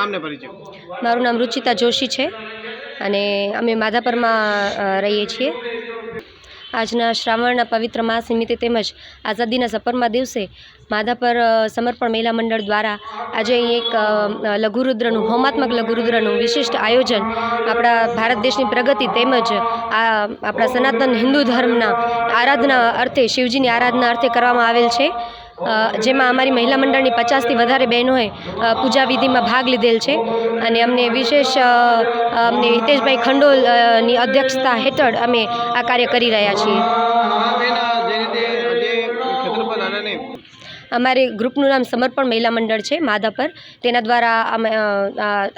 નામ ને પરિચય? મારું નામ રુચિતા જોશી છે અને અમે માધાપરમાં રહીએ છીએ. આજના શ્રાવણના પવિત્ર માસ નિમિત્તે તેમજ આઝાદીના સપરમા દિવસે માધાપર સમર્પણ મહિલા મંડળ દ્વારા આજે અહીં એક લઘુરુદ્રનું હોમાત્મક લઘુરુદ્રનું વિશિષ્ટ આયોજન આપણા ભારત દેશની પ્રગતિ તેમજ આપણા સનાતન હિન્દુ ધર્મના આરાધના અર્થે શિવજીની આરાધના અર્થે કરવામાં આવેલ છે. જેમાં અમારી મહિલા મંડળની 50થી વધારે બહેનોએ પૂજા વિધિમાં ભાગ લીધેલ છે અને અમને વિશેષ અમને હિતેશભાઈ ખંડોલની અધ્યક્ષતા હેઠળ અમે આ કાર્ય કરી રહ્યા છીએ. અમારે ગ્રુપનું નામ સમર્પણ મહિલા મંડળ છે માધાપર. તેના દ્વારા અમે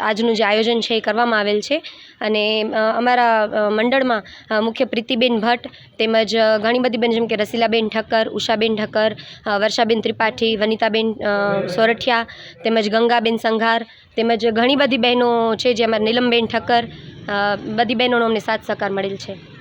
આજનું જે આયોજન છે એ કરવામાં આવેલ છે અને અમારા મંડળમાં મુખ્ય પ્રીતિબેન ભટ્ટ તેમજ ઘણી બધી બેન જેમ કે રસીલાબેન ઠક્કર, ઉષાબેન ઠક્કર, વર્ષાબેન ત્રિપાઠી, વનિતાબેન સોરઠિયા તેમજ ગંગાબેન સંઘાર તેમજ ઘણી બધી બહેનો છે જે અમારા નીલમબેન ઠક્કર બધી બહેનોનો અમને સાથ સહકાર મળેલ છે.